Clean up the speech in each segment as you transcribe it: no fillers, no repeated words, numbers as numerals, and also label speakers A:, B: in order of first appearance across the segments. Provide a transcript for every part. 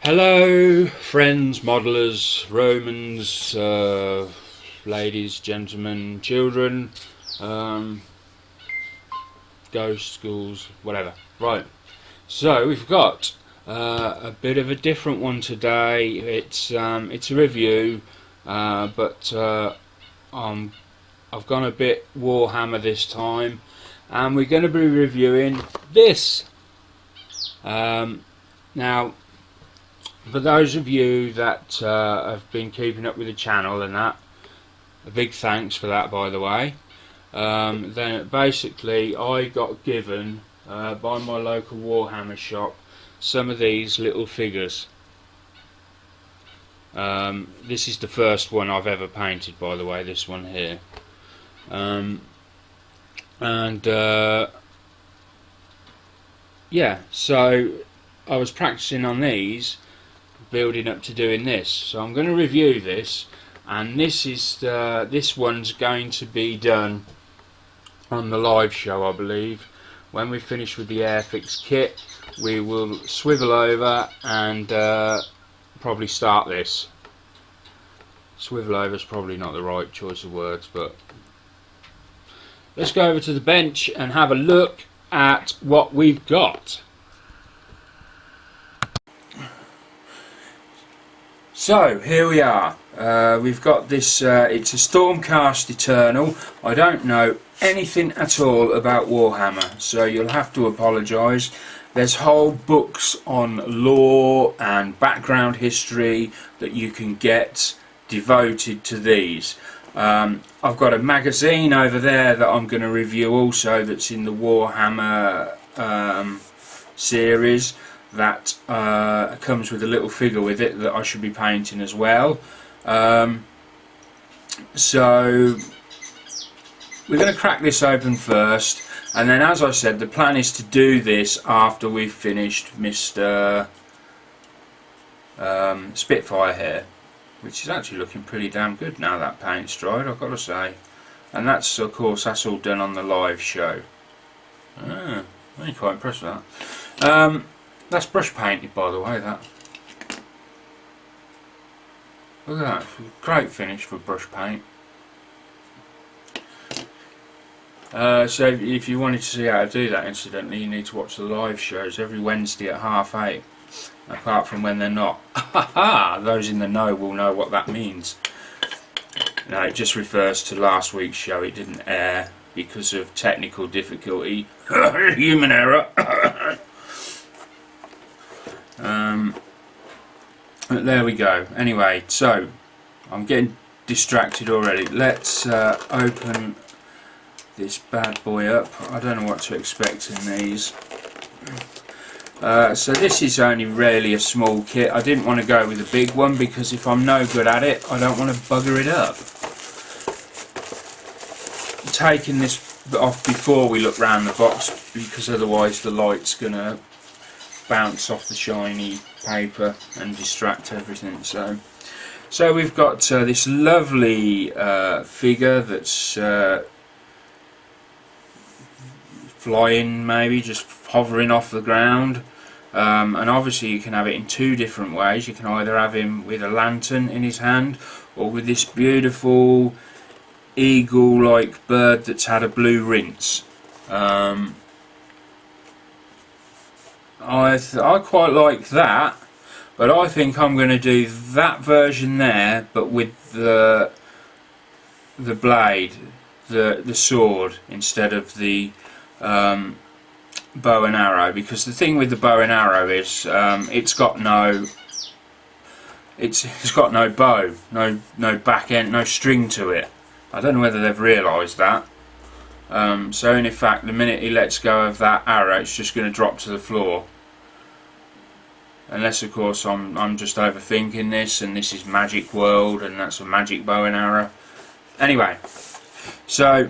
A: Hello, friends, modelers, Romans, ladies, gentlemen, children, ghosts, schools, whatever. Right, so we've got a bit of a different one today. It's a review, but I've gone a bit Warhammer this time, and we're going to be reviewing this. Now, for those of you that have been keeping up with the channel and that, a big thanks for that, by the way. Then basically I got given by my local Warhammer shop some of these little figures. This is the first one I've ever painted, by the way, this one here. Yeah, so I was practicing on these, building up to doing this. So I'm going to review this, and this one's going to be done on the live show, I believe. When we finish with the Airfix kit, we will swivel over and probably start this. Swivel over is probably not the right choice of words, but let's go over to the bench and have a look at what we've got. So here we are. We've got this. It's a Stormcast Eternal. I don't know anything at all about Warhammer, so you'll have to apologise. There's whole books on lore and background history that you can get devoted to these. I've got a magazine over there that I'm going to review also, that's in the Warhammer series, that comes with a little figure with it that I should be painting as well. So we're going to crack this open first, and then, as I said, the plan is to do this after we've finished Mr. Spitfire here, which is actually looking pretty damn good now that paint's dried, I've got to say. And that's, of course, that's all done on the live show. I'm quite impressed with that. That's brush painted, by the way, that. Look at that, great finish for brush paint. So if you wanted to see how to do that, incidentally, you need to watch the live shows every Wednesday at 8:30. Apart from when they're not. Those in the know will know what that means. No, it just refers to last week's show. It didn't air because of technical difficulty. Human error. But there we go. Anyway, so I'm getting distracted already. Let's open this bad boy up. I don't know what to expect in these. So this is only really a small kit. I didn't want to go with a big one because if I'm no good at it, I don't want to bugger it up. I'm taking this off before we look round the box because otherwise the light's going to bounce off the shiny paper and distract everything. So we've got this lovely figure that's flying, maybe just hovering off the ground, and obviously you can have it in two different ways. You can either have him with a lantern in his hand, or with this beautiful eagle-like bird that's had a blue rinse. I quite like that, but I think I'm going to do that version there, but with the blade, the sword, instead of the bow and arrow, because the thing with the bow and arrow is it's got no bow, no back end, no string to it. I don't know whether they've realised that. So in fact, the minute he lets go of that arrow, it's just going to drop to the floor. Unless, of course, I'm just overthinking this, and this is Magic World, and that's a magic bow and arrow. Anyway, so.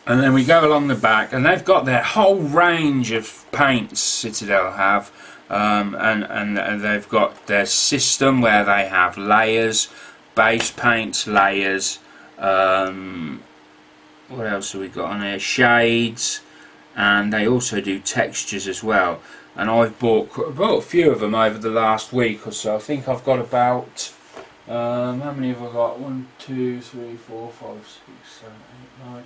A: And then we go along the back, and they've got their whole range of paints, Citadel have, and they've got their system where they have layers, base paints, layers, what else have we got on here, shades, and they also do textures as well. and I've bought a few of them over the last week or so. I think I've got about how many have I got? 1, 2, 3, 4, 5, 6, 7, 8, 9.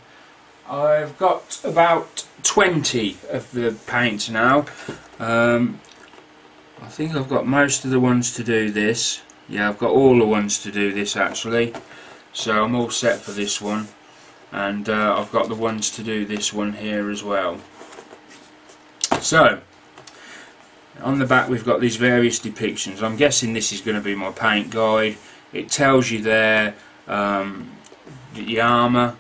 A: I've got about 20 of the paints now. I think I've got most of the ones to do this. Yeah, I've got all the ones to do this actually. So I'm all set for this one. And I've got the ones to do this one here as well. So, on the back we've got these various depictions. I'm guessing this is going to be my paint guide. It tells you there the armour.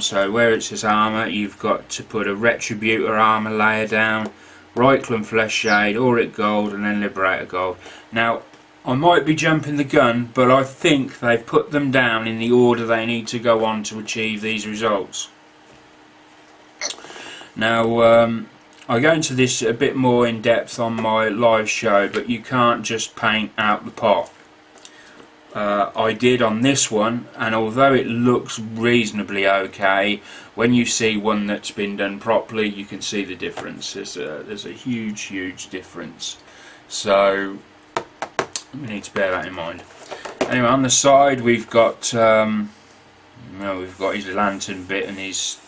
A: So where it says armour, you've got to put a Retributor armour layer down, Reikland Flesh Shade, Auric Gold, and then Liberator Gold. Now, I might be jumping the gun, but I think they've put them down in the order they need to go on to achieve these results. Now, I go into this a bit more in depth on my live show, but you can't just paint out the pot. I did on this one, and although it looks reasonably okay, when you see one that's been done properly, you can see the difference. There's a huge difference. So we need to bear that in mind. Anyway, on the side we've got we've got his lantern bit and his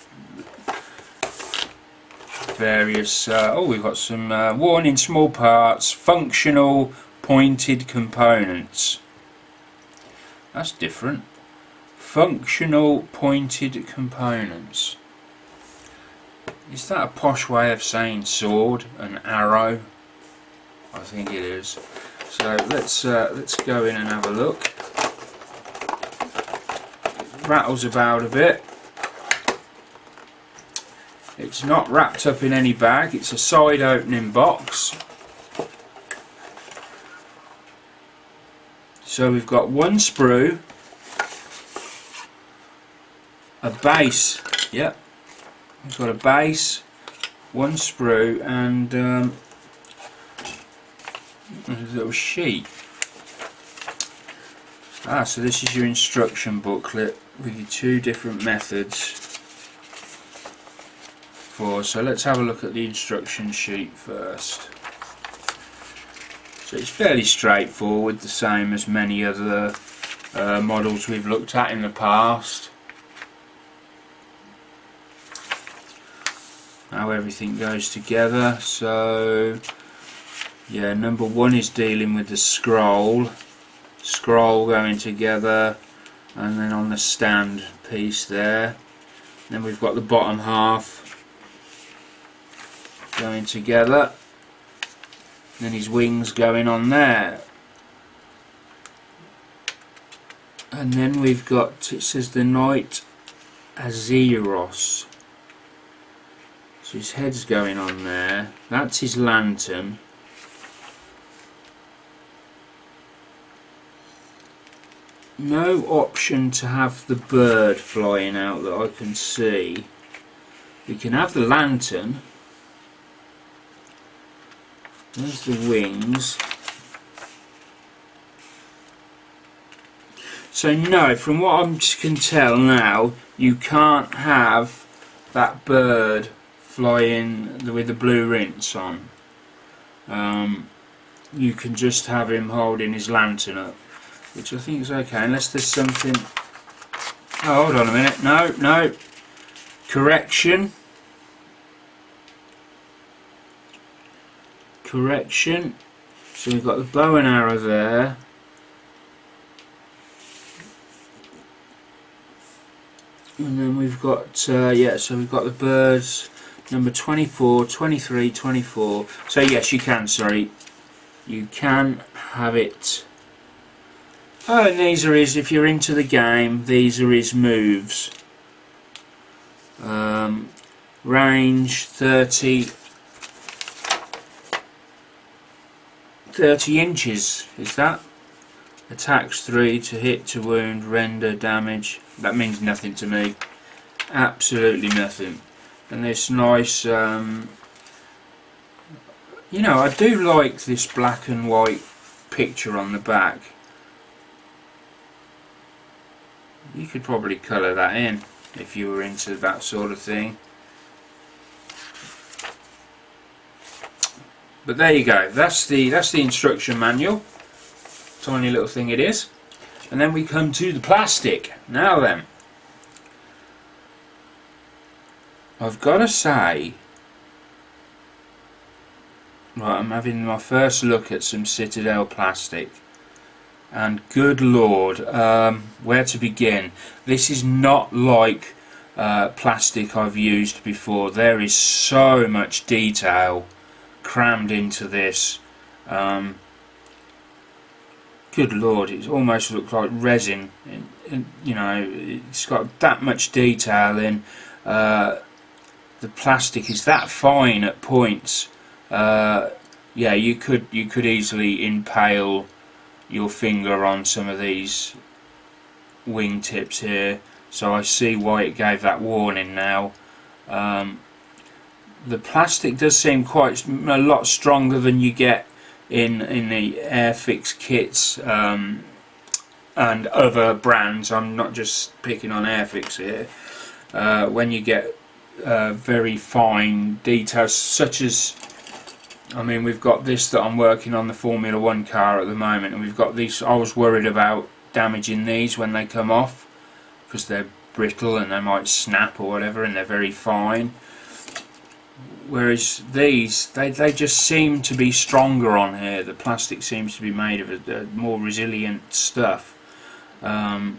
A: various. We've got some worn in small parts, functional pointed components. That's different. Functional pointed components. Is that a posh way of saying sword and arrow? I think it is. So let's go in and have a look. It rattles about a bit. It's not wrapped up in any bag. It's a side opening box. So we've got one sprue, a base, yep, we've got a base, one sprue, and a little sheet. So this is your instruction booklet with your two different methods. So let's have a look at the instruction sheet first. So it's fairly straightforward, the same as many other models we've looked at in the past. How everything goes together. So yeah, number 1 is dealing with the scroll going together, and then on the stand piece there. Then we've got the bottom half going together. Then his wings going on there, and then we've got, it says the Knight Azyros, so his head's going on there. That's his lantern. No option to have the bird flying out that I can see. We can have the lantern. There's the wings. So no, from what I can tell now, you can't have that bird flying with the blue rinse on. You can just have him holding his lantern up, which I think is okay, unless there's something. Oh, hold on a minute. No. Correction. So we've got the bow and arrow there. And then we've got, so we've got the birds, number 24, 23, 24. So yes, you can, you can have it. Oh, and these are his, if you're into the game, these are his moves. Range 30 inches, is that? Attacks 3 to hit, to wound, render, damage. That means nothing to me. Absolutely nothing. And this nice, you know, I do like this black and white picture on the back. You could probably colour that in if you were into that sort of thing. But there you go. That's the instruction manual. Tiny little thing it is. And then we come to the plastic. Now then, I've got to say, right, I'm having my first look at some Citadel plastic, and good lord, where to begin? This is not like plastic I've used before. There is so much detail crammed into this. Good lord, it almost looks like resin. You know, it's got that much detail in. The plastic is that fine at points. Yeah, you could easily impale your finger on some of these wing tips here. So I see why it gave that warning now. The plastic does seem quite a lot stronger than you get in the Airfix kits and other brands. I'm not just picking on Airfix here. When you get very fine details, such as, I mean, we've got this that I'm working on, the Formula 1 car at the moment, and we've got these. I was worried about damaging these when they come off because they're brittle and they might snap or whatever, and they're very fine. Whereas these, they just seem to be stronger on here. The plastic seems to be made of a more resilient stuff. Oh,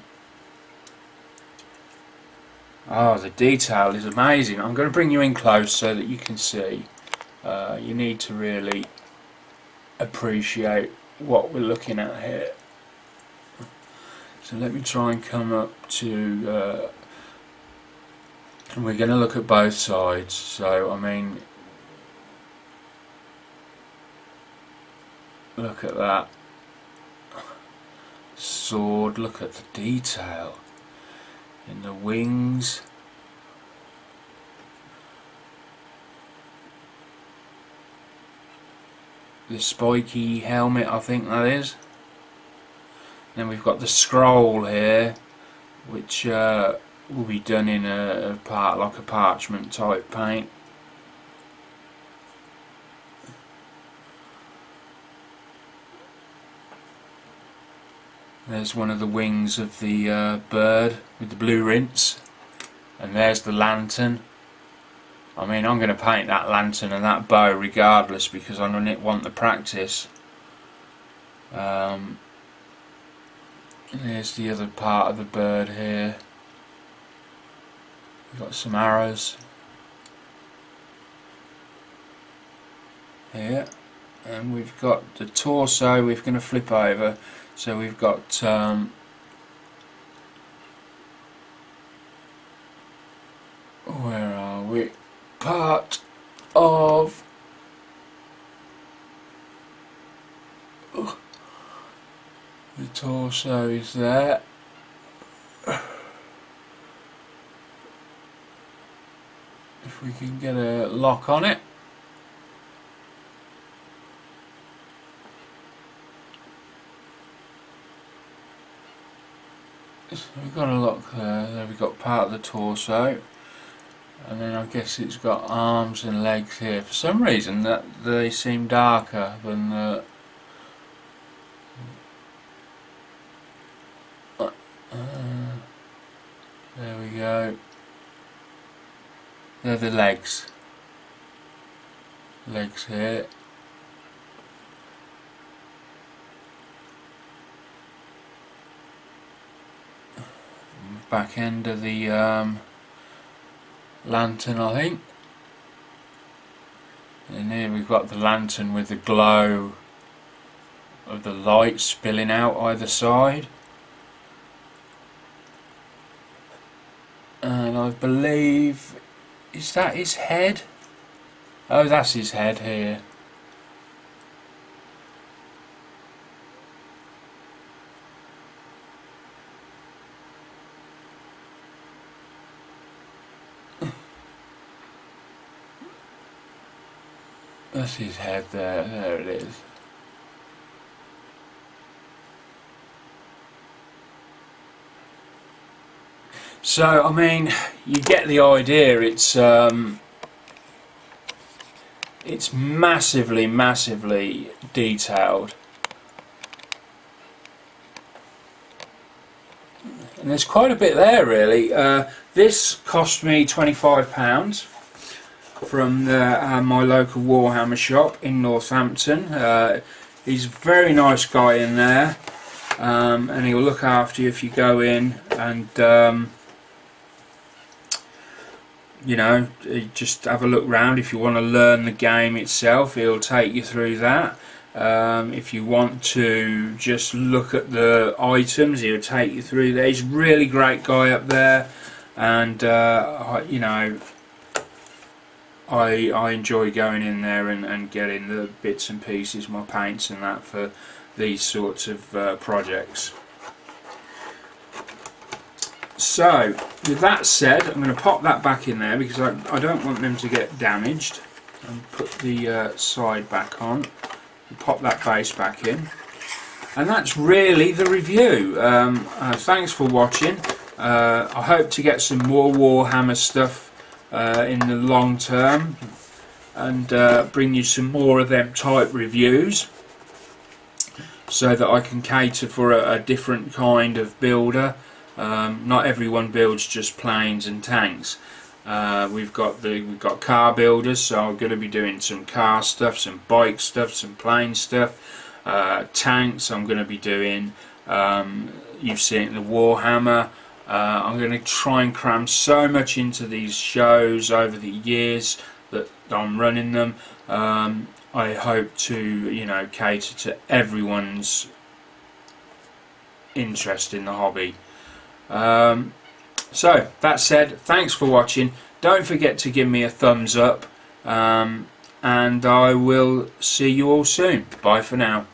A: the detail is amazing. I'm going to bring you in close so that you can see. You need to really appreciate what we're looking at here. So let me try and come up to... and we're going to look at both sides. So I mean, look at that sword, look at the detail in the wings. The spiky helmet, I think that is. Then we've got the scroll here, which will be done in a part like a parchment type paint. There's one of the wings of the bird with the blue rinse, and there's the lantern. I mean, I'm going to paint that lantern and that bow regardless because I want the practice. There's the other part of the bird here. We've got some arrows here, and we've got the torso. We're going to flip over, so we've got where are we? Part of the torso is there. If we can get a lock on it. So we've got a lock there. There we've got part of the torso, and then I guess it's got arms and legs here. For some reason that they seem darker than the there we go. They're the legs. Legs here. Back end of the lantern, I think. And here we've got the lantern with the glow of the light spilling out either side. And I believe, is that his head? Oh, that's his head here. That's his head there. There it is. So, I mean, you get the idea. It's it's massively, massively detailed. And there's quite a bit there, really. This cost me £25 from my local Warhammer shop in Northampton. He's a very nice guy in there, and he'll look after you if you go in, and you know, just have a look round. If you want to learn the game itself, he'll take you through that. If you want to just look at the items, he'll take you through there. He's a really great guy up there, and you know, I enjoy going in there and getting the bits and pieces, my paints and that, for these sorts of projects. So, with that said, I'm going to pop that back in there because I don't want them to get damaged. And put the side back on. And pop that base back in. And that's really the review. Thanks for watching. I hope to get some more Warhammer stuff in the long term, and bring you some more of them type reviews, so that I can cater for a different kind of builder. Not everyone builds just planes and tanks. We've got car builders, so I'm going to be doing some car stuff, some bike stuff, some plane stuff. Tanks I'm going to be doing. You've seen the Warhammer. I'm going to try and cram so much into these shows over the years that I'm running them. I hope to, you know, cater to everyone's interest in the hobby. So that said, thanks for watching. Don't forget to give me a thumbs up, and I will see you all soon. Bye for now.